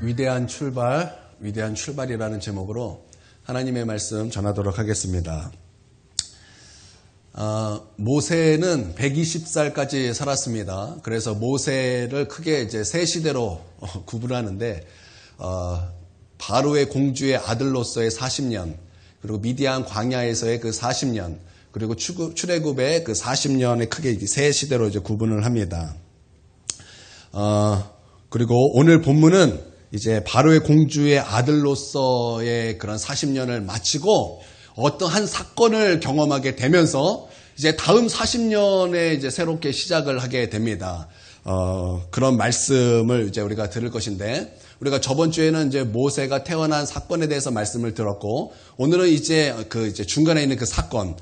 위대한 출발, 위대한 출발이라는 제목으로 하나님의 말씀 전하도록 하겠습니다. 모세는 120살까지 살았습니다. 그래서 모세를 크게 이제 세 시대로 구분하는데, 바로의 공주의 아들로서의 40년, 그리고 미디안 광야에서의 그 40년, 그리고 출애굽의 그 40년에 크게 세 시대로 이제 구분을 합니다. 그리고 오늘 본문은 이제 바로의 공주의 아들로서의 그런 40년을 마치고 어떤 한 사건을 경험하게 되면서 이제 다음 40년에 이제 새롭게 시작을 하게 됩니다. 그런 말씀을 이제 우리가 들을 것인데, 우리가 저번 주에는 이제 모세가 태어난 사건에 대해서 말씀을 들었고, 오늘은 이제 이제 중간에 있는 그 사건,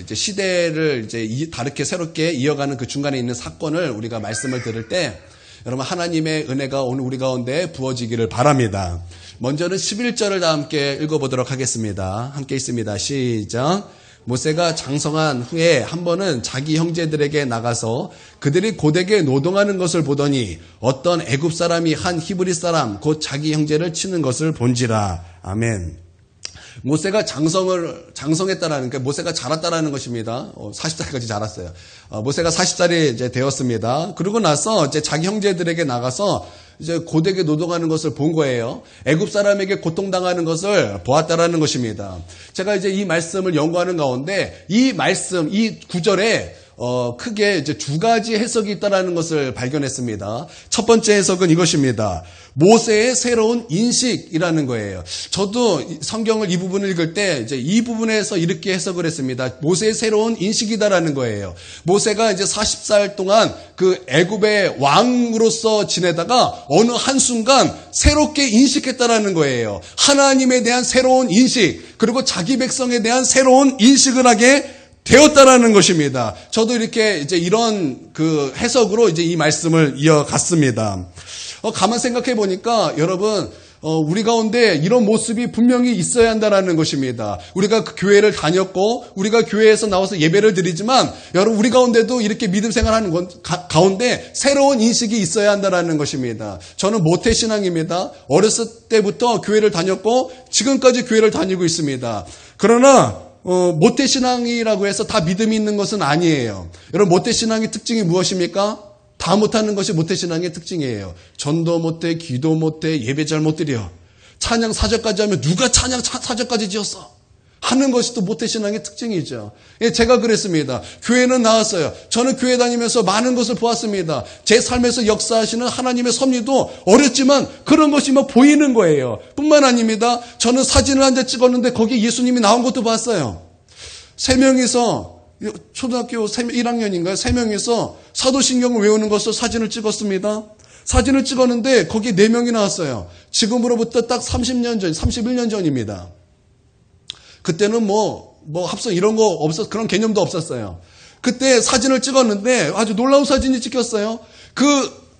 이제 시대를 이제 다르게 새롭게 이어가는 그 중간에 있는 사건을 우리가 말씀을 들을 때, 여러분 하나님의 은혜가 오늘 우리 가운데 부어지기를 바랍니다. 먼저는 11절을 다 함께 읽어보도록 하겠습니다. 함께 있습니다. 시작. 모세가 장성한 후에 한 번은 자기 형제들에게 나가서 그들이 고되게 노동하는 것을 보더니 어떤 애굽 사람이 한 히브리 사람 곧 자기 형제를 치는 것을 본지라. 아멘. 모세가 장성했다라는 게 모세가 자랐다라는 것입니다. 40살까지 자랐어요. 모세가 40살이 이제 되었습니다. 그러고 나서 이제 자기 형제들에게 나가서 이제 고되게 노동하는 것을 본 거예요. 애굽 사람에게 고통당하는 것을 보았다라는 것입니다. 제가 이제 이 말씀을 연구하는 가운데 이 말씀, 이 구절에 크게 이제 두 가지 해석이 있다라는 것을 발견했습니다. 첫 번째 해석은 이것입니다. 모세의 새로운 인식이라는 거예요. 저도 성경을 이 부분을 읽을 때 이제 이 부분에서 이렇게 해석을 했습니다. 모세의 새로운 인식이다라는 거예요. 모세가 이제 40살 동안 그 애굽의 왕으로서 지내다가 어느 한순간 새롭게 인식했다라는 거예요. 하나님에 대한 새로운 인식, 그리고 자기 백성에 대한 새로운 인식을 하게 되었다라는 것입니다. 저도 이렇게 이제 이런 그 해석으로 이제 이 말씀을 이어갔습니다. 가만 생각해 보니까 여러분, 우리 가운데 이런 모습이 분명히 있어야 한다는 것입니다. 우리가 그 교회를 다녔고, 우리가 교회에서 나와서 예배를 드리지만, 여러분, 우리 가운데도 이렇게 믿음 생활하는 가운데 새로운 인식이 있어야 한다는 것입니다. 저는 모태신앙입니다. 어렸을 때부터 교회를 다녔고, 지금까지 교회를 다니고 있습니다. 그러나, 모태신앙이라고 해서 다 믿음이 있는 것은 아니에요. 여러분, 모태신앙의 특징이 무엇입니까? 다 못하는 것이 모태신앙의 특징이에요. 전도 못해, 기도 못해, 예배 잘 못 드려. 찬양 사절까지 하면 누가 찬양 사절까지 지었어? 하는 것이 또 모태신앙의 특징이죠. 제가 그랬습니다. 교회는 나왔어요. 저는 교회 다니면서 많은 것을 보았습니다. 제 삶에서 역사하시는 하나님의 섭리도 어렸지만 그런 것이 막 보이는 거예요. 뿐만 아닙니다. 저는 사진을 한 장 찍었는데 거기에 예수님이 나온 것도 봤어요. 3명이서 초등학교 1학년인가요? 3명이서 사도신경을 외우는 것을 사진을 찍었습니다. 사진을 찍었는데 거기에 4명이 나왔어요. 지금으로부터 딱 30년 전, 31년 전입니다. 그때는 뭐 합성 이런 거 그런 개념도 없었어요. 그때 사진을 찍었는데 아주 놀라운 사진이 찍혔어요. 그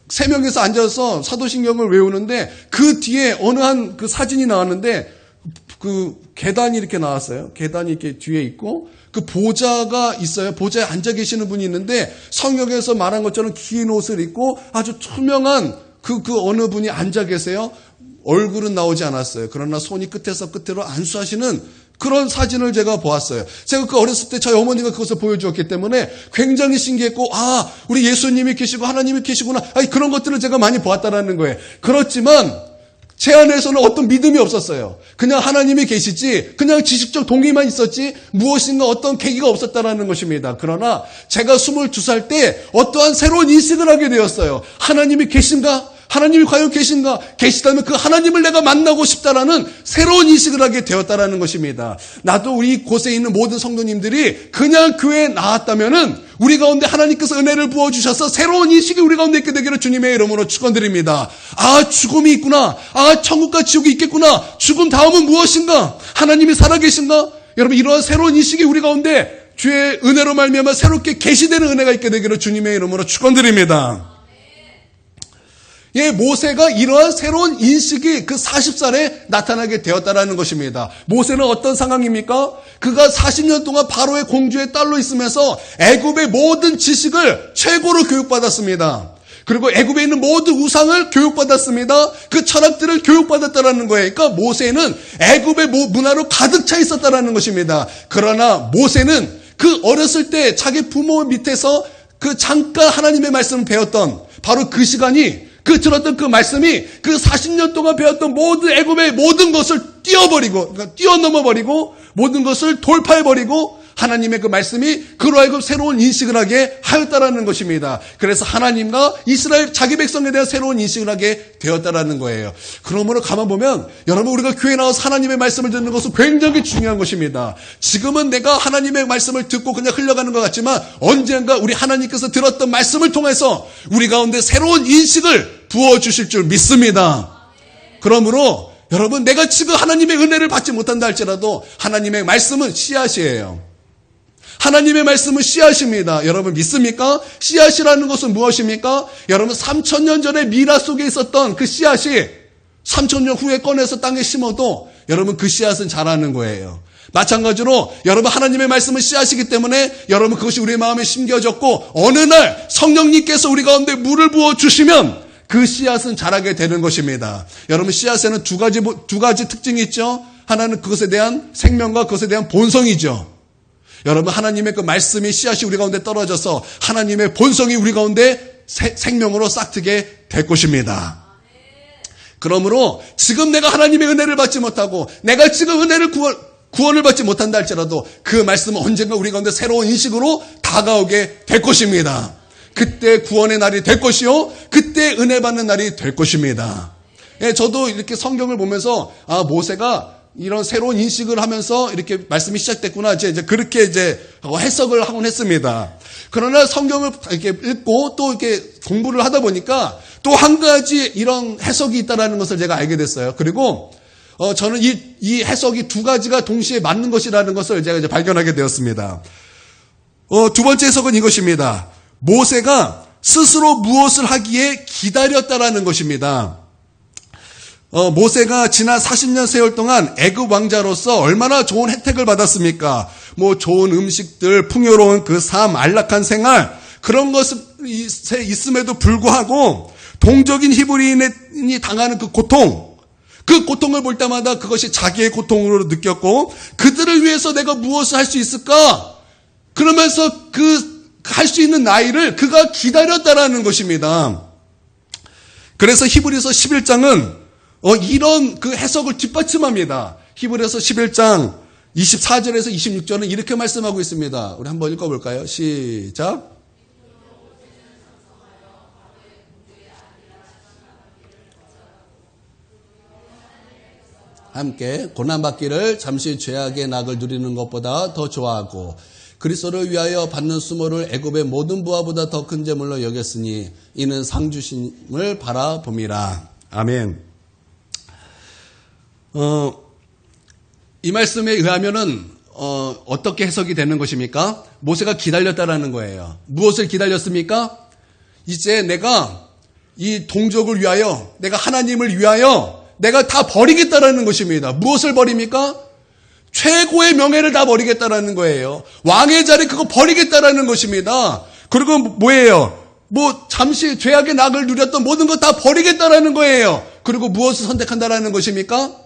3명이서 앉아서 사도신경을 외우는데 그 뒤에 어느 한 그 사진이 나왔는데 그 계단이 이렇게 나왔어요. 계단이 이렇게 뒤에 있고 그 보좌가 있어요. 보좌에 앉아 계시는 분이 있는데 성경에서 말한 것처럼 긴 옷을 입고 아주 투명한 그 어느 분이 앉아 계세요. 얼굴은 나오지 않았어요. 그러나 손이 끝에서 끝으로 안수하시는 그런 사진을 제가 보았어요. 제가 그 어렸을 때 저희 어머니가 그것을 보여주었기 때문에 굉장히 신기했고, 우리 예수님이 계시고 하나님이 계시구나. 그런 것들을 제가 많이 보았다라는 거예요. 그렇지만 제 안에서는 어떤 믿음이 없었어요. 그냥 하나님이 계시지, 그냥 지식적 동의만 있었지, 무엇인가 어떤 계기가 없었다라는 것입니다. 그러나 제가 22살 때 어떠한 새로운 인식을 하게 되었어요. 하나님이 계신가? 하나님이 과연 계신가? 계시다면 그 하나님을 내가 만나고 싶다라는 새로운 인식을 하게 되었다라는 것입니다. 나도 우리 곳에 있는 모든 성도님들이 그냥 교회에 나왔다면은 우리 가운데 하나님께서 은혜를 부어주셔서 새로운 인식이 우리 가운데 있게 되기를 주님의 이름으로 축원드립니다. 죽음이 있구나. 천국과 지옥이 있겠구나. 죽음 다음은 무엇인가? 하나님이 살아계신가? 여러분, 이러한 새로운 인식이 우리 가운데 주의 은혜로 말미암아 새롭게 계시되는 은혜가 있게 되기를 주님의 이름으로 축원드립니다. 모세가 이러한 새로운 인식이 그 40살에 나타나게 되었다라는 것입니다. 모세는 어떤 상황입니까? 그가 40년 동안 바로의 공주의 딸로 있으면서 애굽의 모든 지식을 최고로 교육받았습니다. 그리고 애굽에 있는 모든 우상을 교육받았습니다. 그 철학들을 교육받았다라는 거예요. 그러니까 모세는 애굽의 문화로 가득 차 있었다라는 것입니다. 그러나 모세는 그 어렸을 때 자기 부모 밑에서 그 잠깐 하나님의 말씀을 배웠던 바로 그 시간이 그 들었던 그 말씀이 그 40년 동안 배웠던 모든 애굽의 모든 것을 뛰어넘어버리고 모든 것을 돌파해버리고 하나님의 그 말씀이 그로 하여금 새로운 인식을 하게 하였다라는 것입니다. 그래서 하나님과 이스라엘 자기 백성에 대한 새로운 인식을 하게 되었다라는 거예요. 그러므로 가만 보면 여러분 우리가 교회 나와서 하나님의 말씀을 듣는 것은 굉장히 중요한 것입니다. 지금은 내가 하나님의 말씀을 듣고 그냥 흘러가는 것 같지만 언젠가 우리 하나님께서 들었던 말씀을 통해서 우리 가운데 새로운 인식을 부어주실 줄 믿습니다. 그러므로 여러분 내가 지금 하나님의 은혜를 받지 못한다 할지라도 하나님의 말씀은 씨앗이에요. 하나님의 말씀은 씨앗입니다. 여러분 믿습니까? 씨앗이라는 것은 무엇입니까? 여러분 3,000년 전에 미라 속에 있었던 그 씨앗이 3,000년 후에 꺼내서 땅에 심어도 여러분 그 씨앗은 자라는 거예요. 마찬가지로 여러분 하나님의 말씀은 씨앗이기 때문에 여러분 그것이 우리의 마음에 심겨졌고 어느 날 성령님께서 우리 가운데 물을 부어주시면 그 씨앗은 자라게 되는 것입니다. 여러분 씨앗에는 두 가지 특징이 있죠. 하나는 그것에 대한 생명과 그것에 대한 본성이죠. 여러분 하나님의 그 말씀이 씨앗이 우리 가운데 떨어져서 하나님의 본성이 우리 가운데 생명으로 싹트게 될 것입니다. 그러므로 지금 내가 하나님의 은혜를 받지 못하고 내가 지금 구원을 받지 못한다 할지라도 그 말씀은 언젠가 우리 가운데 새로운 인식으로 다가오게 될 것입니다. 그때 구원의 날이 될 것이요 그때 은혜 받는 날이 될 것입니다. 예, 저도 이렇게 성경을 보면서 모세가 이런 새로운 인식을 하면서 이렇게 말씀이 시작됐구나. 이제 그렇게 해석을 하곤 했습니다. 그러나 성경을 이렇게 읽고 또 이렇게 공부를 하다 보니까 또 한 가지 이런 해석이 있다라는 것을 제가 알게 됐어요. 그리고 저는 이 해석이 두 가지가 동시에 맞는 것이라는 것을 제가 이제 발견하게 되었습니다. 두 번째 해석은 이것입니다. 모세가 스스로 무엇을 하기에 기다렸다라는 것입니다. 모세가 지난 40년 세월 동안 애굽 왕자로서 얼마나 좋은 혜택을 받았습니까? 좋은 음식들, 풍요로운 그 삶, 안락한 생활, 그런 것이 있음에도 불구하고 동족인 히브리인이 당하는 그 고통을 볼 때마다 그것이 자기의 고통으로 느꼈고 그들을 위해서 내가 무엇을 할 수 있을까? 그러면서 할 수 있는 나이를 그가 기다렸다라는 것입니다. 그래서 히브리서 11장은 이런 그 해석을 뒷받침합니다. 히브리서 11장 24절에서 26절은 이렇게 말씀하고 있습니다. 우리 한번 읽어볼까요? 시작. 함께 고난받기를 잠시 죄악의 낙을 누리는 것보다 더 좋아하고 그리스도를 위하여 받는 수모를 애굽의 모든 부하보다 더 큰 재물로 여겼으니 이는 상 주심을 바라봄이라. 아멘. 이 말씀에 의하면은 어떻게 해석이 되는 것입니까? 모세가 기다렸다라는 거예요. 무엇을 기다렸습니까? 이제 내가 이 동족을 위하여, 내가 하나님을 위하여 내가 다 버리겠다라는 것입니다. 무엇을 버립니까? 최고의 명예를 다 버리겠다라는 거예요. 왕의 자리 그거 버리겠다라는 것입니다. 그리고 뭐예요? 잠시 죄악의 낙을 누렸던 모든 것 다 버리겠다라는 거예요. 그리고 무엇을 선택한다라는 것입니까?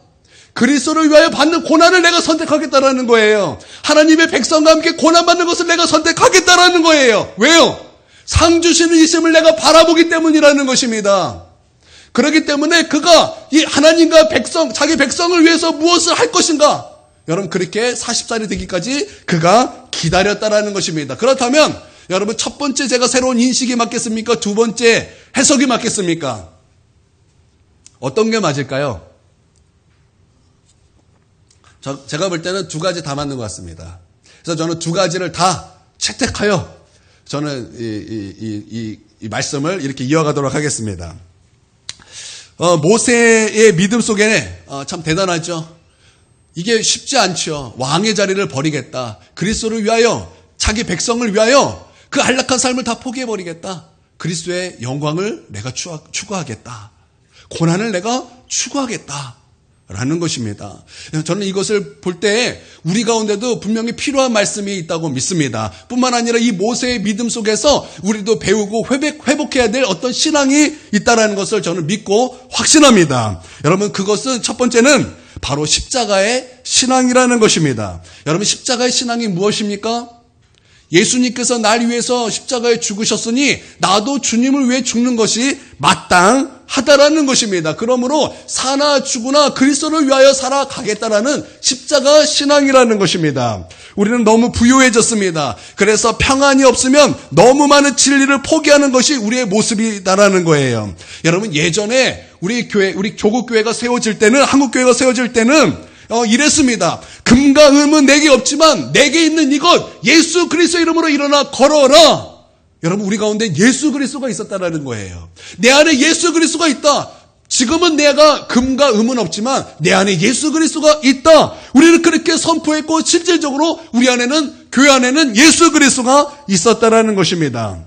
그리스도를 위하여 받는 고난을 내가 선택하겠다라는 거예요. 하나님의 백성과 함께 고난받는 것을 내가 선택하겠다라는 거예요. 왜요? 상 주시는 이심을 내가 바라보기 때문이라는 것입니다. 그렇기 때문에 그가 이 하나님과 자기 백성을 위해서 무엇을 할 것인가? 여러분 그렇게 40살이 되기까지 그가 기다렸다라는 것입니다. 그렇다면 여러분 첫 번째 제가 새로운 인식이 맞겠습니까? 두 번째 해석이 맞겠습니까? 어떤 게 맞을까요? 제가 볼 때는 두 가지 다 맞는 것 같습니다. 그래서 저는 두 가지를 다 채택하여 저는 이 말씀을 이렇게 이어가도록 하겠습니다. 모세의 믿음 속에 참 대단하죠. 이게 쉽지 않죠. 왕의 자리를 버리겠다. 그리스도를 위하여, 자기 백성을 위하여 그 안락한 삶을 다 포기해버리겠다. 그리스도의 영광을 내가 추구하겠다. 고난을 내가 추구하겠다. 라는 것입니다. 저는 이것을 볼 때 우리 가운데도 분명히 필요한 말씀이 있다고 믿습니다. 뿐만 아니라 이 모세의 믿음 속에서 우리도 배우고 회복해야 회복해야 될 어떤 신앙이 있다라는 것을 저는 믿고 확신합니다. 여러분, 그것은 첫 번째는 바로 십자가의 신앙이라는 것입니다. 여러분, 십자가의 신앙이 무엇입니까? 예수님께서 날 위해서 십자가에 죽으셨으니 나도 주님을 위해 죽는 것이 마땅하다라는 것입니다. 그러므로 사나 죽으나 그리스도를 위하여 살아가겠다라는 십자가 신앙이라는 것입니다. 우리는 너무 부유해졌습니다. 그래서 평안이 없으면 너무 많은 진리를 포기하는 것이 우리의 모습이다라는 거예요. 여러분, 예전에 우리 조국 교회가 세워질 때는, 한국 교회가 세워질 때는 이랬습니다. 금과 금은 내게 없지만 내게 있는 이것 예수 그리스도 이름으로 일어나 걸어라. 여러분, 우리 가운데 예수 그리스도가 있었다라는 거예요. 내 안에 예수 그리스도가 있다. 지금은 내가 금과 음은 없지만 내 안에 예수 그리스도가 있다. 우리는 그렇게 선포했고 실질적으로 우리 안에는, 교회 안에는 예수 그리스도가 있었다라는 것입니다.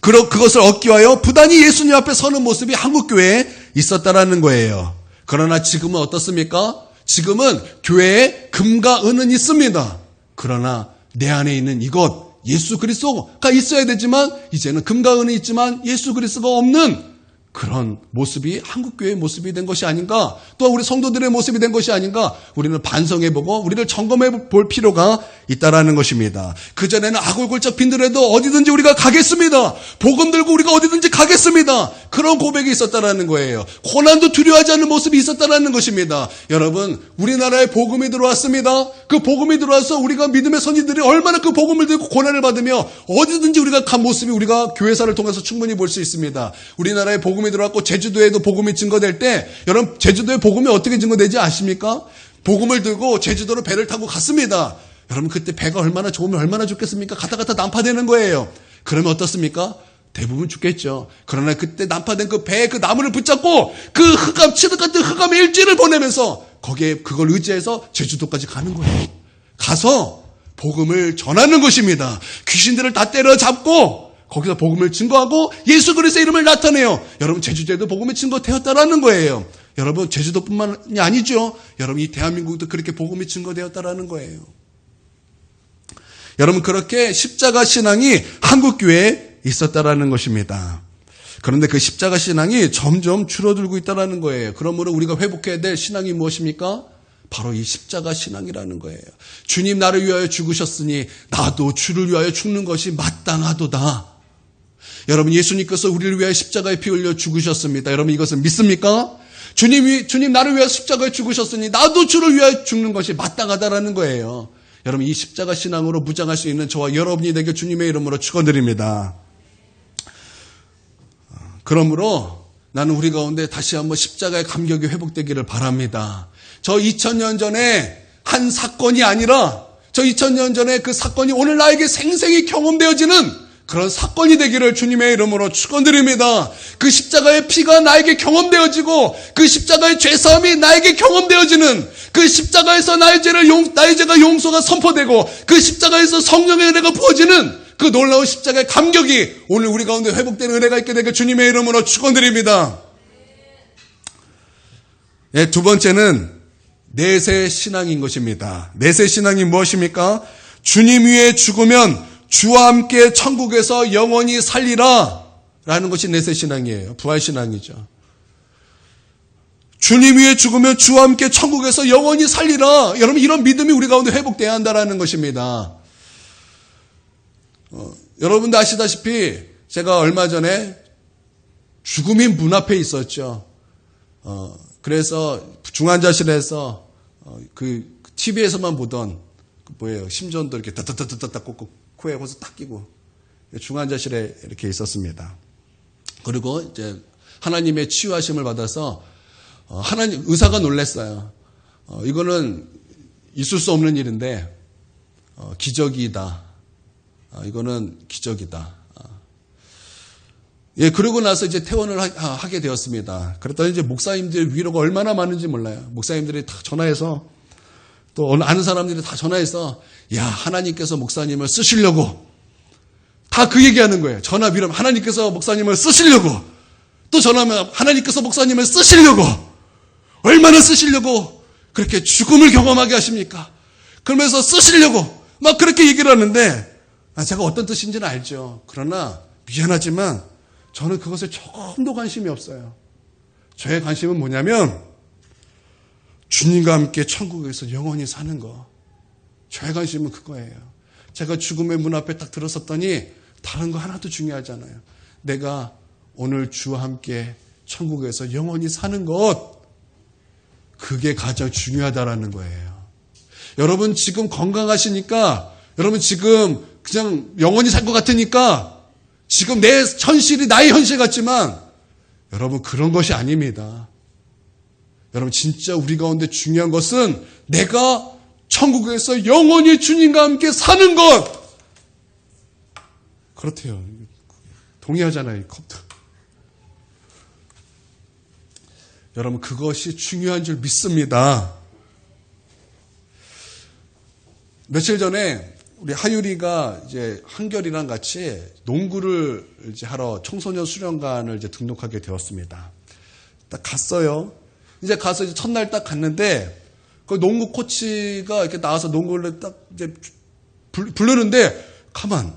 그것을 얻기 위하여 부단히 예수님 앞에 서는 모습이 한국 교회에 있었다라는 거예요. 그러나 지금은 어떻습니까? 지금은 교회에 금과 은은 있습니다. 그러나 내 안에 있는 이것 예수 그리스도가 있어야 되지만 이제는 금과 은은 있지만 예수 그리스도가 없는 그런 모습이 한국교회의 모습이 된 것이 아닌가, 또 우리 성도들의 모습이 된 것이 아닌가, 우리는 반성해보고 우리를 점검해 볼 필요가 있다라는 것입니다. 그전에는 아골골짝 빈들에도 어디든지 우리가 가겠습니다. 복음 들고 우리가 어디든지 가겠습니다. 그런 고백이 있었다라는 거예요. 고난도 두려워하지 않는 모습이 있었다라는 것입니다. 여러분, 우리나라에 복음이 들어왔습니다. 그 복음이 들어와서 우리가 믿음의 선지들이 얼마나 그 복음을 들고 고난을 받으며 어디든지 우리가 간 모습이 우리가 교회사를 통해서 충분히 볼 수 있습니다. 우리나라에 복음이 들어왔고 제주도에도 복음이 증거될 때, 여러분, 제주도에 복음이 어떻게 증거되지 아십니까? 복음을 들고 제주도로 배를 타고 갔습니다. 여러분, 그때 배가 얼마나 좋으면 얼마나 좋겠습니까? 가다 난파되는 거예요. 그러면 어떻습니까? 대부분 죽겠죠. 그러나 그때 난파된 그 배에 그 나무를 붙잡고 그 흑암, 치드 같은 흑암의 일지를 보내면서 거기에 그걸 의지해서 제주도까지 가는 거예요. 가서 복음을 전하는 것입니다. 귀신들을 다 때려잡고 거기서 복음을 증거하고 예수 그리스도의 이름을 나타내요. 여러분, 제주도에도 복음이 증거되었다라는 거예요. 여러분, 제주도뿐만이 아니죠. 여러분, 이 대한민국도 그렇게 복음이 증거되었다라는 거예요. 여러분, 그렇게 십자가 신앙이 한국교회에 있었다라는 것입니다. 그런데 그 십자가 신앙이 점점 줄어들고 있다라는 거예요. 그러므로 우리가 회복해야 될 신앙이 무엇입니까? 바로 이 십자가 신앙이라는 거예요. 주님 나를 위하여 죽으셨으니 나도 주를 위하여 죽는 것이 마땅하도다. 여러분, 예수님께서 우리를 위하여 십자가에 피 흘려 죽으셨습니다. 여러분, 이것을 믿습니까? 주님 나를 위하여 십자가에 죽으셨으니 나도 주를 위하여 죽는 것이 마땅하다라는 거예요. 여러분, 이 십자가 신앙으로 무장할 수 있는 저와 여러분이 되게 주님의 이름으로 축원드립니다. 그러므로 나는 우리 가운데 다시 한번 십자가의 감격이 회복되기를 바랍니다. 저 2000년 전에 한 사건이 아니라 저 2000년 전에 그 사건이 오늘 나에게 생생히 경험되어지는 그런 사건이 되기를 주님의 이름으로 축원드립니다. 그 십자가의 피가 나에게 경험되어지고 그 십자가의 죄사함이 나에게 경험되어지는, 그 십자가에서 나의 죄가 용서가 선포되고 그 십자가에서 성령의 은혜가 부어지는 그 놀라운 십자가의 감격이 오늘 우리 가운데 회복되는 은혜가 있게 되길 주님의 이름으로 축원드립니다. 네, 두 번째는 내세 신앙인 것입니다. 내세 신앙이 무엇입니까? 주님 위에 죽으면 주와 함께 천국에서 영원히 살리라 라는 것이 내세 신앙이에요. 부활 신앙이죠. 주님 위에 죽으면 주와 함께 천국에서 영원히 살리라. 여러분, 이런 믿음이 우리 가운데 회복돼야 한다는 것입니다. 여러분도 아시다시피 제가 얼마 전에 죽음이 문 앞에 있었죠. 그래서 중환자실에서 그 TV에서만 보던 심전도 이렇게 따따따따따 꽂고 코에 호스 딱 끼고 중환자실에 이렇게 있었습니다. 그리고 이제 하나님의 치유하심을 받아서 하나님 의사가 놀랐어요. 이거는 있을 수 없는 일인데 기적이다. 이거는 기적이다. 예, 그러고 나서 이제 퇴원을 하게 되었습니다. 그랬더니 이제 목사님들 위로가 얼마나 많은지 몰라요. 목사님들이 다 전화해서, 또 아는 사람들이 다 전화해서, 야, 하나님께서 목사님을 쓰시려고. 다 그 얘기하는 거예요. 전화 위로 하나님께서 목사님을 쓰시려고. 또 전화하면 하나님께서 목사님을 쓰시려고. 얼마나 쓰시려고 그렇게 죽음을 경험하게 하십니까? 그러면서 쓰시려고 막 그렇게 얘기를 하는데, 제가 어떤 뜻인지는 알죠. 그러나 미안하지만 저는 그것에 조금도 관심이 없어요. 저의 관심은 뭐냐면 주님과 함께 천국에서 영원히 사는 거. 저의 관심은 그거예요. 제가 죽음의 문 앞에 딱 들어섰더니 다른 거 하나도 중요하지 않아요. 내가 오늘 주와 함께 천국에서 영원히 사는 것, 그게 가장 중요하다라는 거예요. 여러분 지금 건강하시니까, 여러분 지금 그냥 영원히 살 것 같으니까 지금 내 현실이 나의 현실 같지만 여러분 그런 것이 아닙니다. 여러분 진짜 우리 가운데 중요한 것은 내가 천국에서 영원히 주님과 함께 사는 것. 그렇대요. 동의하잖아요. 이 컵도. 여러분 그것이 중요한 줄 믿습니다. 며칠 전에 우리 하율이가 이제 한결이랑 같이 농구를 이제 하러 청소년 수련관을 이제 등록하게 되었습니다. 딱 갔어요. 이제 가서 이제 첫날 딱 갔는데 그 농구 코치가 이렇게 나와서 농구를 딱 이제 부르는데 가만,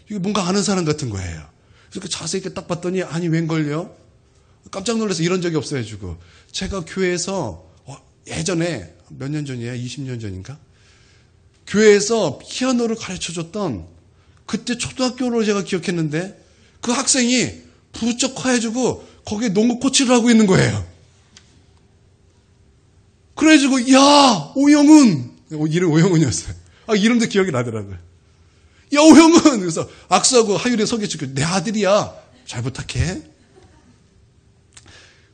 이게 뭔가 아는 사람 같은 거예요. 그래서 자세히 이렇게 딱 봤더니 아니 웬걸요? 깜짝 놀라서 이런 적이 없어가지고 제가 교회에서 예전에 몇 년 전이에요? 20년 전인가? 교회에서 피아노를 가르쳐줬던 그때 초등학교로 제가 기억했는데 그 학생이 부쩍 커가지고 거기에 농구 코치를 하고 있는 거예요. 그래가지고 야 오영훈, 이름 오영훈이었어요. 이름도 기억이 나더라고요. 야 오영훈, 그래서 악수하고 하율이 소개시켜, 내 아들이야, 잘 부탁해.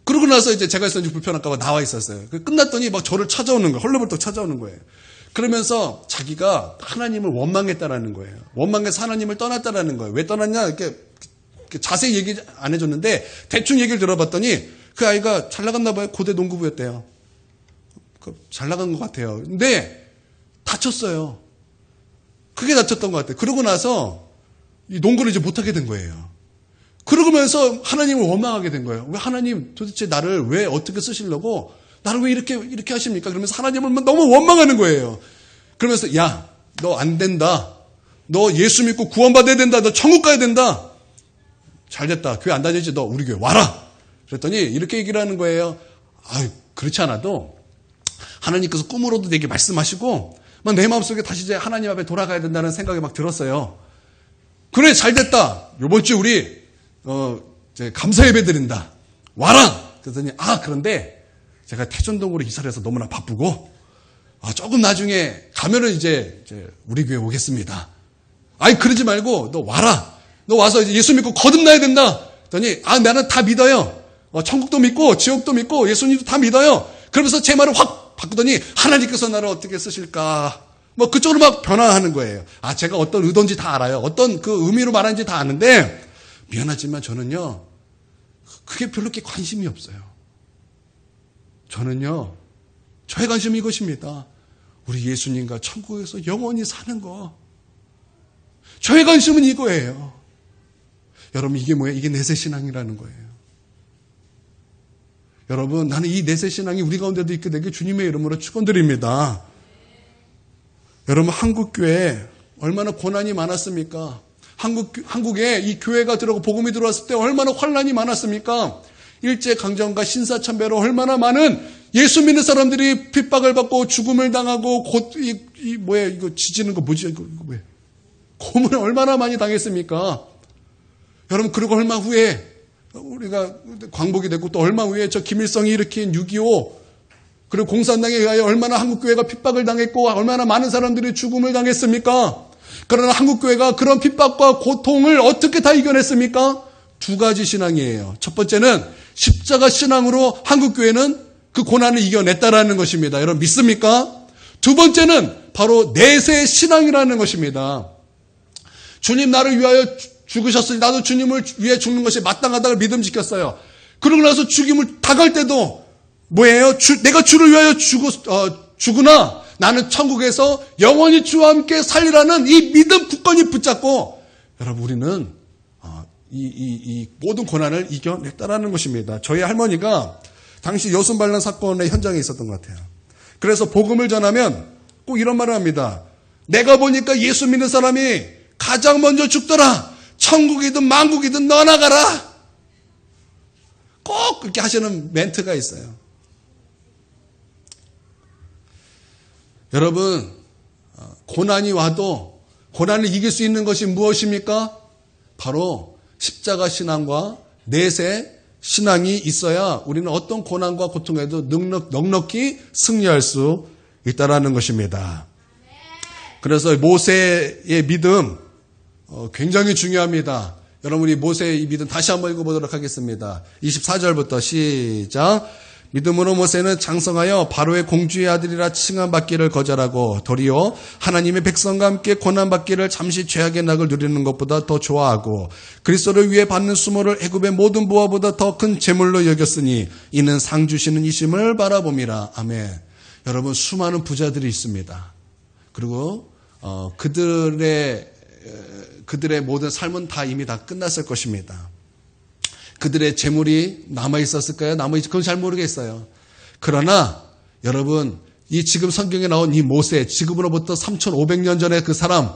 그러고 나서 이제 제가 있었는지 불편할까 봐 나와 있었어요. 끝났더니 막 저를 찾아오는 거예요. 헐레벌떡 찾아오는 거예요. 그러면서 자기가 하나님을 원망했다라는 거예요. 원망해서 하나님을 떠났다라는 거예요. 왜 떠났냐? 이렇게 자세히 얘기 안 해줬는데 대충 얘기를 들어봤더니 그 아이가 잘 나갔나 봐요. 고대 농구부였대요. 잘 나간 것 같아요. 근데 다쳤어요. 크게 다쳤던 것 같아요. 그러고 나서 이 농구를 이제 못하게 된 거예요. 그러면서 하나님을 원망하게 된 거예요. 왜 하나님 도대체 나를 왜 어떻게 쓰시려고 나를 왜 이렇게 하십니까? 그러면서 하나님을 너무 원망하는 거예요. 그러면서 야, 너 안 된다. 너 예수 믿고 구원받아야 된다. 너 천국 가야 된다. 잘 됐다. 교회 안 다니지? 너 우리 교회 와라. 그랬더니 이렇게 얘기를 하는 거예요. 그렇지 않아도 하나님께서 꿈으로도 내게 말씀하시고 막 내 마음속에 다시 이제 하나님 앞에 돌아가야 된다는 생각이 막 들었어요. 그래, 잘 됐다. 요번 주 우리 이제 감사 예배 드린다. 와라. 그랬더니 그런데 제가 태전동으로 이사를 해서 너무나 바쁘고 조금 나중에 가면은 이제 우리 교회 오겠습니다. 그러지 말고 너 와라. 너 와서 이제 예수 믿고 거듭나야 된다. 그랬더니 나는 다 믿어요. 천국도 믿고 지옥도 믿고 예수님도 다 믿어요. 그러면서 제 말을 확 바꾸더니 하나님께서 나를 어떻게 쓰실까? 뭐 그쪽으로 막 변화하는 거예요. 제가 어떤 의도인지 다 알아요. 어떤 그 의미로 말하는지 다 아는데 미안하지만 저는요, 그게 별로 이렇게 관심이 없어요. 저는요, 저의 관심이 이것입니다. 우리 예수님과 천국에서 영원히 사는 거. 저의 관심은 이거예요. 여러분, 이게 뭐예요? 이게 내세신앙이라는 거예요. 여러분, 나는 이 내세신앙이 우리 가운데도 있게 되길 주님의 이름으로 축원드립니다. 여러분, 한국교회 얼마나 고난이 많았습니까? 한국에 이 교회가 들어오고 복음이 들어왔을 때 얼마나 환란이 많았습니까? 일제강점과 신사참배로 얼마나 많은 예수 믿는 사람들이 핍박을 받고 죽음을 당하고 이거 지지는 거 뭐지? 이거 뭐예요? 고문을 얼마나 많이 당했습니까? 여러분, 그리고 얼마 후에 우리가 광복이 됐고 또 얼마 후에 저 김일성이 일으킨 6.25 그리고 공산당에 의하여 얼마나 한국교회가 핍박을 당했고 얼마나 많은 사람들이 죽음을 당했습니까? 그러나 한국교회가 그런 핍박과 고통을 어떻게 다 이겨냈습니까? 두 가지 신앙이에요. 첫 번째는 십자가 신앙으로 한국교회는 그 고난을 이겨냈다라는 것입니다. 여러분 믿습니까? 두 번째는 바로 내세 신앙이라는 것입니다. 주님 나를 위하여 죽으셨으니 나도 주님을 위해 죽는 것이 마땅하다고 믿음 지켰어요. 그러고 나서 죽임을 당할 때도 뭐예요? 내가 주를 위하여 죽으나 나는 천국에서 영원히 주와 함께 살리라는 이 믿음 굳건히 붙잡고 여러분 우리는 이 모든 고난을 이겨냈다라는 것입니다. 저희 할머니가 당시 여순반란 사건의 현장에 있었던 것 같아요. 그래서 복음을 전하면 꼭 이런 말을 합니다. 내가 보니까 예수 믿는 사람이 가장 먼저 죽더라. 천국이든 만국이든 너나 가라. 꼭 그렇게 하시는 멘트가 있어요. 여러분, 고난이 와도 고난을 이길 수 있는 것이 무엇입니까? 바로 십자가 신앙과 내세 신앙이 있어야 우리는 어떤 고난과 고통에도 넉넉히 승리할 수 있다라는 것입니다. 그래서 모세의 믿음 굉장히 중요합니다. 여러분, 우리 모세의 믿음 다시 한번 읽어보도록 하겠습니다. 24절부터 시작. 믿음으로 모세는 장성하여 바로의 공주의 아들이라 칭함받기를 거절하고 도리어 하나님의 백성과 함께 고난받기를 잠시 죄악의 낙을 누리는 것보다 더 좋아하고 그리스도를 위해 받는 수모를 애굽의 모든 부하보다 더 큰 재물로 여겼으니 이는 상 주시는 이심을 바라봄이라. 아멘. 여러분, 수많은 부자들이 있습니다. 그리고 그들의 모든 삶은 다 이미 다 끝났을 것입니다. 그들의 재물이 남아있었을까요? 그건 잘 모르겠어요. 그러나 여러분, 이 지금 성경에 나온 이 모세, 지금으로부터 3,500년 전에 그 사람,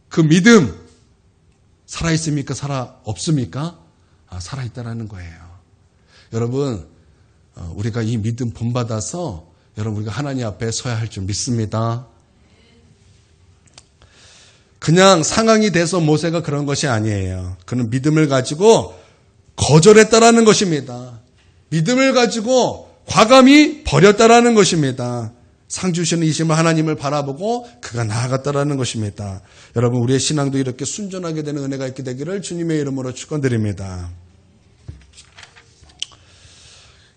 그 믿음 살아있습니까? 없습니까? 살아있다라는 거예요. 여러분, 우리가 이 믿음 본받아서 여러분, 우리가 하나님 앞에 서야 할 줄 믿습니다. 그냥 상황이 돼서 모세가 그런 것이 아니에요. 그는 믿음을 가지고 거절했다라는 것입니다. 믿음을 가지고 과감히 버렸다라는 것입니다. 상 주시는 이심을 하나님을 바라보고 그가 나아갔다라는 것입니다. 여러분, 우리의 신앙도 이렇게 순전하게 되는 은혜가 있게 되기를 주님의 이름으로 축원드립니다.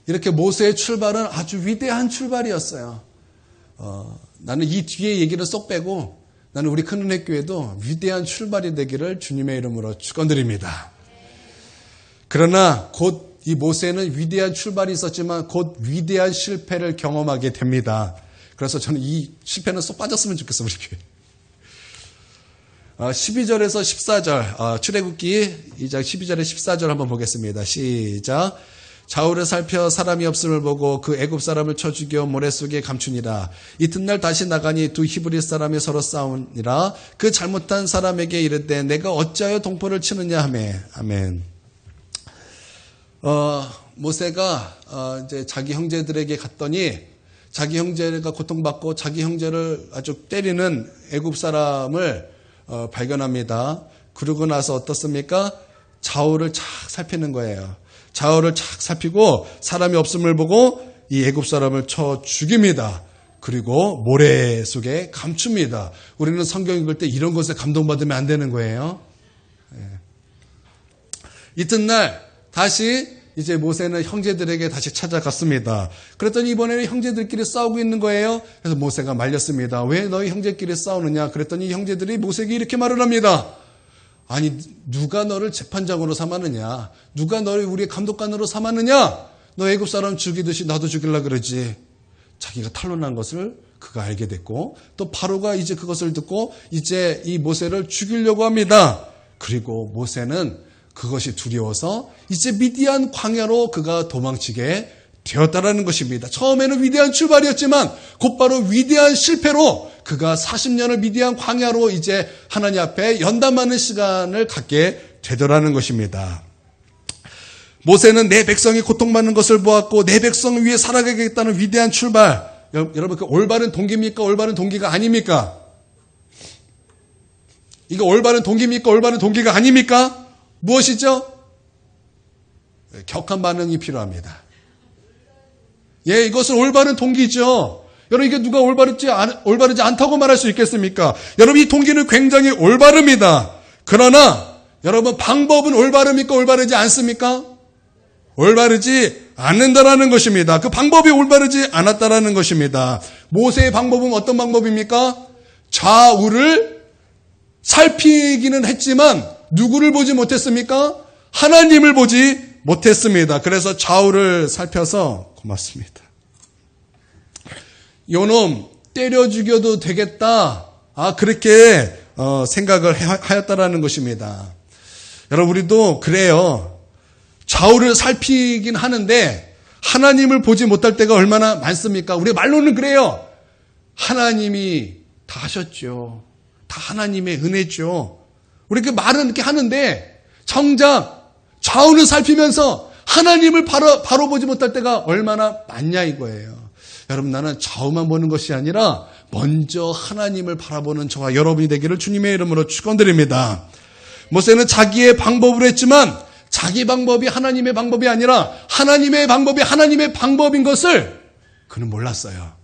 이렇게 모세의 출발은 아주 위대한 출발이었어요. 나는 이 뒤에 얘기를 쏙 빼고 나는 우리 큰은혜교회도 위대한 출발이 되기를 주님의 이름으로 축원드립니다. 그러나 곧 이 모세는 위대한 출발이 있었지만 곧 위대한 실패를 경험하게 됩니다. 그래서 저는 이 실패는 쏙 빠졌으면 좋겠어요, 우리 교회. 12절에서 14절, 출애굽기 2장 12절에 14절 한번 보겠습니다. 시작. 좌우를 살펴 사람이 없음을 보고 그 애굽 사람을 쳐 죽여 모래 속에 감추니라. 이튿날 다시 나가니 두 히브리 사람이 서로 싸우니라. 그 잘못한 사람에게 이르되 내가 어찌하여 동포를 치느냐 하매. 아멘. 모세가 이제 자기 형제들에게 갔더니 자기 형제가 고통받고 자기 형제를 아주 때리는 애굽 사람을 발견합니다. 그러고 나서 어떻습니까? 좌우를 착 살피는 거예요. 좌우를 착 살피고 사람이 없음을 보고 이 애굽 사람을 쳐 죽입니다. 그리고 모래 속에 감춥니다. 우리는 성경 읽을 때 이런 것에 감동받으면 안 되는 거예요. 이튿날 다시 이제 모세는 형제들에게 다시 찾아갔습니다. 그랬더니 이번에는 형제들끼리 싸우고 있는 거예요. 그래서 모세가 말렸습니다. 왜 너희 형제끼리 싸우느냐? 그랬더니 형제들이 모세에게 이렇게 말을 합니다. 아니, 누가 너를 재판장으로 삼았느냐? 누가 너를 우리의 감독관으로 삼았느냐? 너 애굽 사람 죽이듯이 나도 죽이려고 그러지. 자기가 탄론한 것을 그가 알게 됐고 또 바로가 이제 그것을 듣고 이제 이 모세를 죽이려고 합니다. 그리고 모세는 그것이 두려워서 이제 미디안 광야로 그가 도망치게 되었다라는 것입니다. 처음에는 위대한 출발이었지만 곧바로 위대한 실패로 그가 40년을 미디안 광야로 이제 하나님 앞에 연단받는 시간을 갖게 되더라는 것입니다. 모세는 내 백성이 고통받는 것을 보았고 내 백성을 위해 살아가겠다는 위대한 출발. 여러분, 그 올바른 동기입니까? 올바른 동기가 아닙니까? 이거 올바른 동기입니까? 올바른 동기가 아닙니까? 무엇이죠? 격한 반응이 필요합니다. 예, 이것은 올바른 동기죠. 여러분, 이게 누가 올바르지 않다고 말할 수 있겠습니까? 여러분, 이 동기는 굉장히 올바릅니다. 그러나 여러분, 방법은 올바릅니까? 올바르지 않습니까? 올바르지 않는다라는 것입니다. 그 방법이 올바르지 않았다라는 것입니다. 모세의 방법은 어떤 방법입니까? 좌우를 살피기는 했지만 누구를 보지 못했습니까? 하나님을 보지 못했습니다. 그래서 좌우를 살펴서 고맙습니다. 요놈 때려 죽여도 되겠다. 그렇게 생각을 하였다라는 것입니다. 여러분, 우리도 그래요. 좌우를 살피긴 하는데 하나님을 보지 못할 때가 얼마나 많습니까? 우리 말로는 그래요. 하나님이 다 하셨죠. 다 하나님의 은혜죠. 우리 그 말은 이렇게 하는데 정작 좌우를 살피면서 하나님을 바로 보지 못할 때가 얼마나 많냐 이거예요. 여러분, 나는 좌우만 보는 것이 아니라 먼저 하나님을 바라보는 저와 여러분이 되기를 주님의 이름으로 축원드립니다. 모세는 자기의 방법으로 했지만 자기 방법이 하나님의 방법이 아니라 하나님의 방법이 하나님의 방법인 것을 그는 몰랐어요.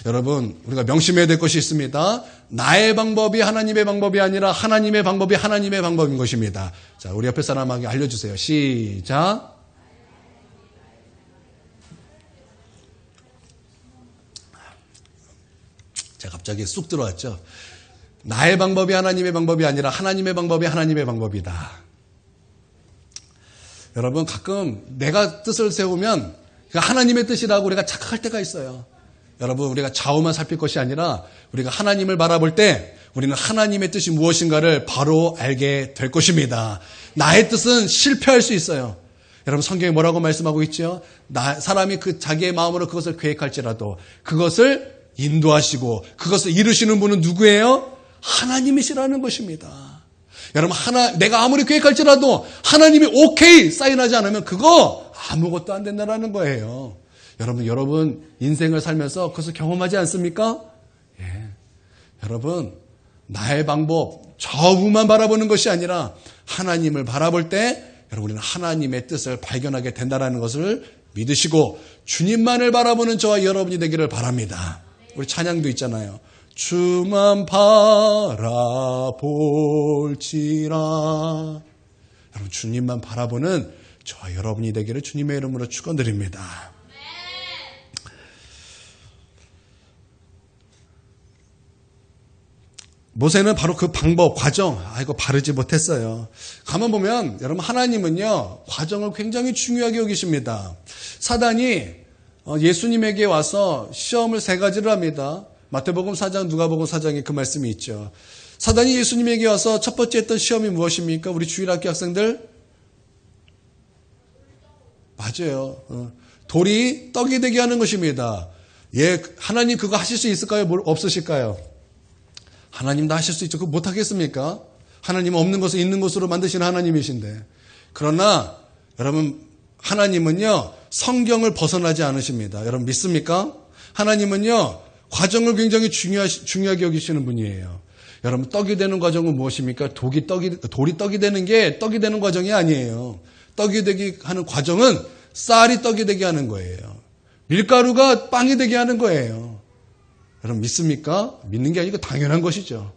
여러분, 우리가 명심해야 될 것이 있습니다. 나의 방법이 하나님의 방법이 아니라 하나님의 방법이 하나님의 방법인 것입니다. 자, 우리 옆에 사람에게 알려주세요. 시작. 제가 갑자기 쑥 들어왔죠. 나의 방법이 하나님의 방법이 아니라 하나님의 방법이 하나님의 방법이다. 여러분, 가끔 내가 뜻을 세우면 하나님의 뜻이라고 우리가 착각할 때가 있어요. 여러분, 우리가 좌우만 살필 것이 아니라 우리가 하나님을 바라볼 때 우리는 하나님의 뜻이 무엇인가를 바로 알게 될 것입니다. 나의 뜻은 실패할 수 있어요. 여러분, 성경이 뭐라고 말씀하고 있죠? 사람이 자기의 마음으로 그것을 계획할지라도 그것을 인도하시고 그것을 이루시는 분은 누구예요? 하나님이시라는 것입니다. 여러분, 내가 아무리 계획할지라도 하나님이 오케이 사인하지 않으면 그거 아무것도 안 된다는 거예요. 여러분 인생을 살면서 그것을 경험하지 않습니까? 예. 여러분, 나의 방법 좌우만 바라보는 것이 아니라 하나님을 바라볼 때 여러분, 우리는 하나님의 뜻을 발견하게 된다는 것을 믿으시고 주님만을 바라보는 저와 여러분이 되기를 바랍니다. 우리 찬양도 있잖아요. 주만 바라볼지라. 여러분, 주님만 바라보는 저와 여러분이 되기를 주님의 이름으로 축원드립니다. 모세는 바로 그 방법, 과정, 이거 바르지 못했어요. 가만 보면 여러분, 하나님은요 과정을 굉장히 중요하게 여기십니다. 사단이 예수님에게 와서 시험을 3가지를 합니다. 마태복음 4장, 누가복음 4장에 그 말씀이 있죠. 사단이 예수님에게 와서 첫 번째 했던 시험이 무엇입니까? 우리 주일학교 학생들? 맞아요. 돌이 떡이 되게 하는 것입니다. 예, 하나님 그거 하실 수 있을까요? 없으실까요? 하나님 다 하실 수 있죠. 그거 못하겠습니까? 하나님은 없는 것을 있는 것으로 만드시는 하나님이신데. 그러나 여러분, 하나님은요 성경을 벗어나지 않으십니다. 여러분 믿습니까? 하나님은요 과정을 굉장히 중요하게 여기시는 분이에요. 여러분, 떡이 되는 과정은 무엇입니까? 돌이 떡이 되는 게 떡이 되는 과정이 아니에요. 떡이 되게 하는 과정은 쌀이 떡이 되게 하는 거예요. 밀가루가 빵이 되게 하는 거예요. 여러분 믿습니까? 믿는 게 아니고 당연한 것이죠.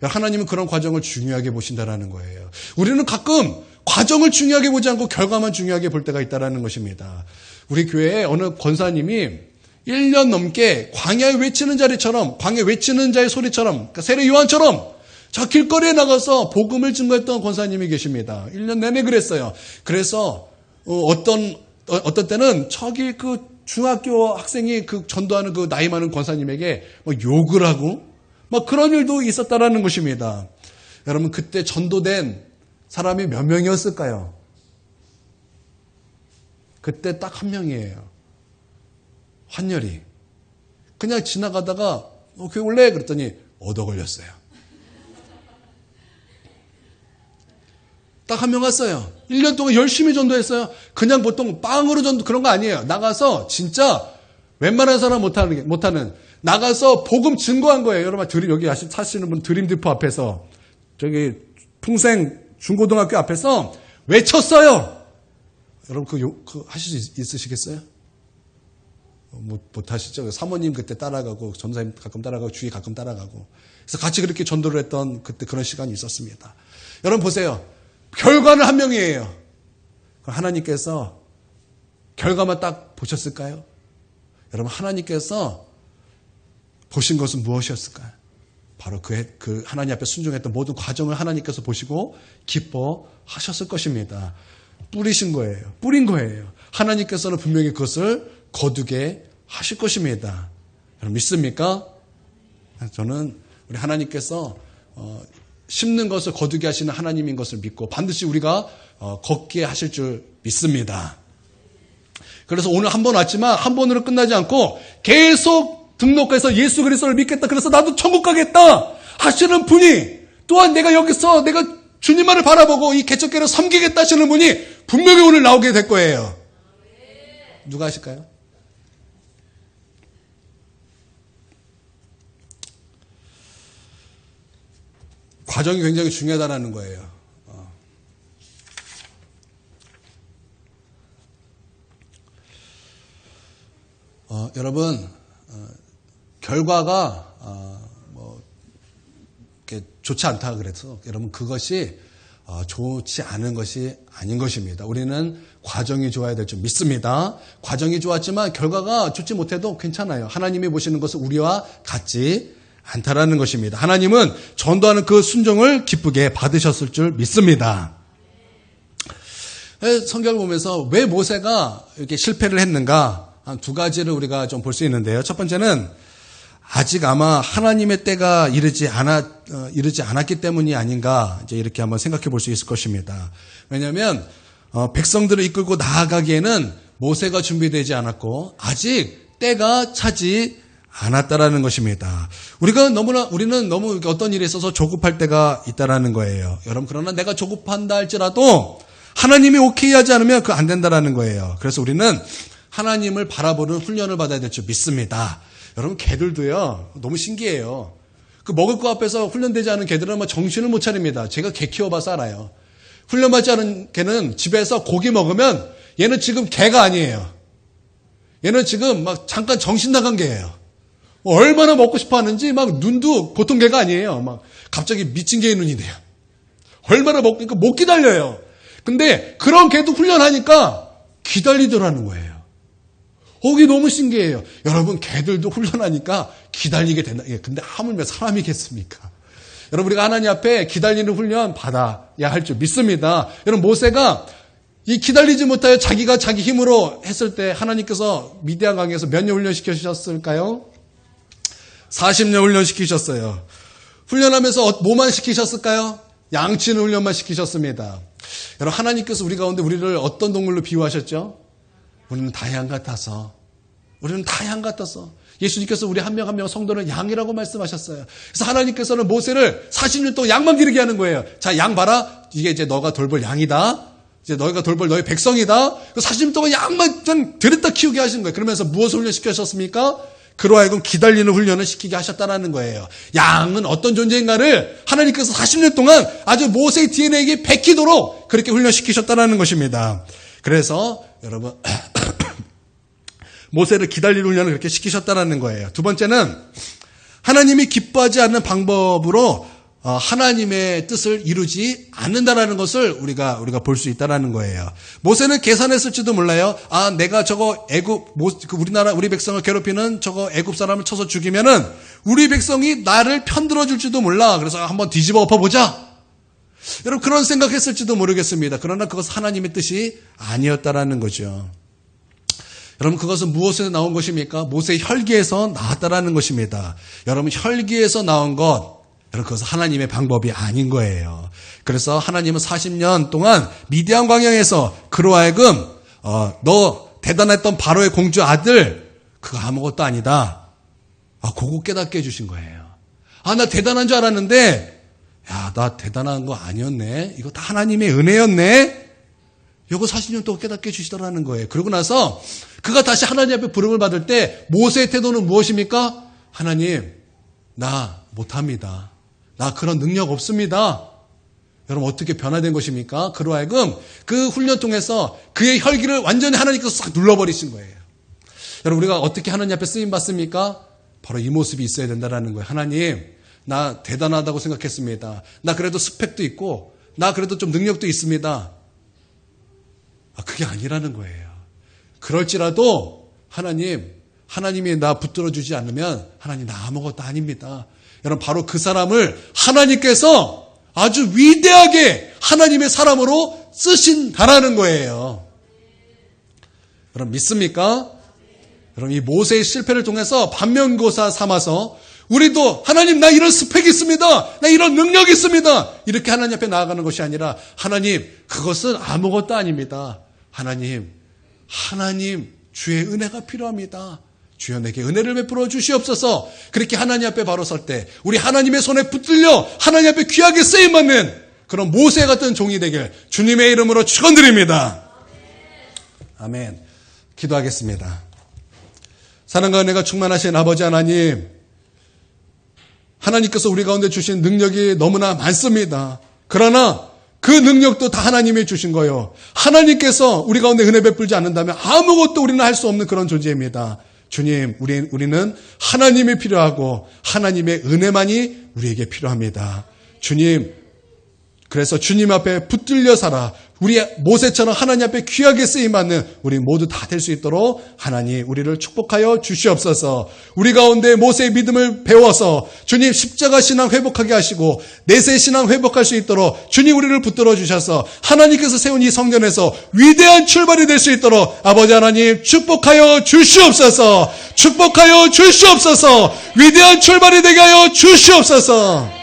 하나님은 그런 과정을 중요하게 보신다라는 거예요. 우리는 가끔 과정을 중요하게 보지 않고 결과만 중요하게 볼 때가 있다라는 것입니다. 우리 교회에 어느 권사님이 1년 넘게 광야에 외치는 자리처럼, 광야에 외치는 자의 소리처럼, 그러니까 세례 요한처럼 저 길거리에 나가서 복음을 증거했던 권사님이 계십니다. 1년 내내 그랬어요. 그래서 어떤 때는 저기 그 중학교 학생이 그 전도하는 그 나이 많은 권사님에게 뭐 욕을 하고 뭐 그런 일도 있었다라는 것입니다. 여러분, 그때 전도된 사람이 몇 명이었을까요? 그때 딱 1명이에요. 환열이. 그냥 지나가다가 교회 올래? 그랬더니 얻어 걸렸어요. 딱 1명 왔어요. 1년 동안 열심히 전도했어요. 그냥 보통 빵으로 전도 그런 거 아니에요. 나가서 진짜 웬만한 사람 못하는 나가서 복음 증거한 거예요. 여러분, 여기 사시는 분 드림디포 앞에서 저기 풍생 중고등학교 앞에서 외쳤어요. 여러분 그 하실 수 있으시겠어요? 못 하시죠? 사모님 그때 따라가고 전사님 가끔 따라가고 주위 가끔 따라가고 그래서 같이 그렇게 전도를 했던 그때 그런 시간이 있었습니다. 여러분 보세요. 결과는 1명이에요. 하나님께서 결과만 딱 보셨을까요? 여러분, 하나님께서 보신 것은 무엇이었을까요? 바로 그 하나님 앞에 순종했던 모든 과정을 하나님께서 보시고 기뻐하셨을 것입니다. 뿌린 거예요. 하나님께서는 분명히 그것을 거두게 하실 것입니다. 여러분 믿습니까? 저는 우리 하나님께서 심는 것을 거두게 하시는 하나님인 것을 믿고 반드시 우리가 걷게 하실 줄 믿습니다. 그래서 오늘 한 번 왔지만 한 번으로 끝나지 않고 계속 등록해서 예수 그리스도를 믿겠다. 그래서 나도 천국 가겠다 하시는 분이 또한 내가 여기서 내가 주님만을 바라보고 이 개척교회를 섬기겠다 하시는 분이 분명히 오늘 나오게 될 거예요. 누가 하실까요? 과정이 굉장히 중요하다는 거예요. 여러분, 결과가 이렇게 좋지 않다 그래서 여러분 그것이 좋지 않은 것이 아닌 것입니다. 우리는 과정이 좋아야 될 줄 믿습니다. 과정이 좋았지만 결과가 좋지 못해도 괜찮아요. 하나님이 보시는 것은 우리와 같지 않다라는 것입니다. 하나님은 전도하는 그 순종을 기쁘게 받으셨을 줄 믿습니다. 성경을 보면서 왜 모세가 이렇게 실패를 했는가? 한 두 가지를 우리가 좀 볼 수 있는데요. 첫 번째는 아직 아마 하나님의 때가 이르지 않았기 때문이 아닌가, 이제 이렇게 한번 생각해 볼 수 있을 것입니다. 왜냐하면, 백성들을 이끌고 나아가기에는 모세가 준비되지 않았고, 아직 때가 차지 않았다라는 것입니다. 우리는 너무 어떤 일에 있어서 조급할 때가 있다라는 거예요. 여러분, 그러나 내가 조급한다 할지라도 하나님이 오케이 하지 않으면 그거 안 된다라는 거예요. 그래서 우리는 하나님을 바라보는 훈련을 받아야 될 줄 믿습니다. 여러분, 개들도요, 너무 신기해요. 그 먹을 거 앞에서 훈련되지 않은 개들은 막 정신을 못 차립니다. 제가 개 키워봐서 알아요. 훈련받지 않은 개는 집에서 고기 먹으면 얘는 지금 개가 아니에요. 얘는 지금 막 잠깐 정신 나간 개예요. 얼마나 먹고 싶어 하는지 막 눈도 보통 개가 아니에요. 막 갑자기 미친 개의 눈이 돼요. 얼마나 먹으니까 못 기다려요. 근데 그런 개도 훈련하니까 기다리더라는 거예요. 이게 너무 신기해요. 여러분, 개들도 훈련하니까 기다리게 된다. 근데 하물며 사람이겠습니까? 여러분, 우리가 하나님 앞에 기다리는 훈련 받아야 할 줄 믿습니다. 여러분, 모세가 이 기다리지 못하여 자기가 자기 힘으로 했을 때 하나님께서 미디안 강에서 몇 년 훈련시키셨을까요? 40년 훈련시키셨어요. 훈련하면서 뭐만 시키셨을까요? 양치는 훈련만 시키셨습니다. 여러분, 하나님께서 우리 가운데 우리를 어떤 동물로 비유하셨죠? 우리는 다 양 같아서. 예수님께서 우리 한 명 한 명 성도는 양이라고 말씀하셨어요. 그래서 하나님께서는 모세를 40년 동안 양만 기르게 하는 거예요. 자, 양 봐라. 이게 이제 너가 돌볼 양이다. 이제 너희가 돌볼 너희 백성이다. 40년 동안 양만 좀 들였다 키우게 하신 거예요. 그러면서 무엇을 훈련시키셨습니까? 그로 하여금 기다리는 훈련을 시키게 하셨다는 거예요. 양은 어떤 존재인가를 하나님께서 40년 동안 아주 모세의 DNA에게 베끼도록 그렇게 훈련시키셨다는 것입니다. 그래서 여러분, 모세를 기다리는 훈련을 그렇게 시키셨다는 거예요. 두 번째는 하나님이 기뻐하지 않는 방법으로 하나님의 뜻을 이루지 않는다라는 것을 우리가 볼 수 있다라는 거예요. 모세는 계산했을지도 몰라요. 내가 저거 우리 백성을 괴롭히는 저거 애굽 사람을 쳐서 죽이면은 우리 백성이 나를 편들어 줄지도 몰라. 그래서 한번 뒤집어 엎어보자. 여러분, 그런 생각했을지도 모르겠습니다. 그러나 그것은 하나님의 뜻이 아니었다라는 거죠. 여러분, 그것은 무엇에서 나온 것입니까? 모세의 혈기에서 나왔다라는 것입니다. 여러분, 혈기에서 나온 것, 여러분, 그것은 하나님의 방법이 아닌 거예요. 그래서 하나님은 40년 동안 미디안 광야에서 그로 하여금 너 대단했던 바로의 공주 아들 그거 아무것도 아니다. 그거 깨닫게 해주신 거예요. 나 대단한 줄 알았는데 나 대단한 거 아니었네. 이거 다 하나님의 은혜였네. 이거 40년 동안 깨닫게 해주시더라는 거예요. 그러고 나서 그가 다시 하나님 앞에 부름을 받을 때 모세의 태도는 무엇입니까? 하나님, 나 못합니다. 나 그런 능력 없습니다. 여러분, 어떻게 변화된 것입니까? 그로 하여금 그 훈련 통해서 그의 혈기를 완전히 하나님께서 싹 눌러버리신 거예요. 여러분, 우리가 어떻게 하나님 앞에 쓰임 받습니까? 바로 이 모습이 있어야 된다는 거예요. 하나님, 나 대단하다고 생각했습니다. 나 그래도 스펙도 있고 나 그래도 좀 능력도 있습니다. 그게 아니라는 거예요. 그럴지라도 하나님이 나 붙들어 주지 않으면 하나님 나 아무것도 아닙니다. 여러분, 바로 그 사람을 하나님께서 아주 위대하게 하나님의 사람으로 쓰신다라는 거예요. 여러분, 믿습니까? 여러분, 이 모세의 실패를 통해서 반면교사 삼아서 우리도 하나님, 나 이런 스펙이 있습니다. 나 이런 능력이 있습니다. 이렇게 하나님 앞에 나아가는 것이 아니라 하나님, 그것은 아무것도 아닙니다. 하나님, 주의 은혜가 필요합니다. 주여 내게 은혜를 베풀어 주시옵소서. 그렇게 하나님 앞에 바로 설 때 우리 하나님의 손에 붙들려 하나님 앞에 귀하게 쓰임받는 그런 모세 같은 종이 되길 주님의 이름으로 축원드립니다. 아멘. 기도하겠습니다. 사랑과 은혜가 충만하신 아버지 하나님, 하나님께서 우리 가운데 주신 능력이 너무나 많습니다. 그러나 그 능력도 다 하나님이 주신 거예요. 하나님께서 우리 가운데 은혜 베풀지 않는다면 아무것도 우리는 할 수 없는 그런 존재입니다. 주님, 우리는 하나님이 필요하고 하나님의 은혜만이 우리에게 필요합니다. 주님, 그래서 주님 앞에 붙들려 살아 우리 모세처럼 하나님 앞에 귀하게 쓰임받는 우리 모두 다 될 수 있도록 하나님 우리를 축복하여 주시옵소서. 우리 가운데 모세의 믿음을 배워서 주님 십자가 신앙 회복하게 하시고 내세 신앙 회복할 수 있도록 주님 우리를 붙들어 주셔서 하나님께서 세운 이 성전에서 위대한 출발이 될 수 있도록 아버지 하나님 축복하여 주시옵소서. 축복하여 주시옵소서. 위대한 출발이 되게 하여 주시옵소서.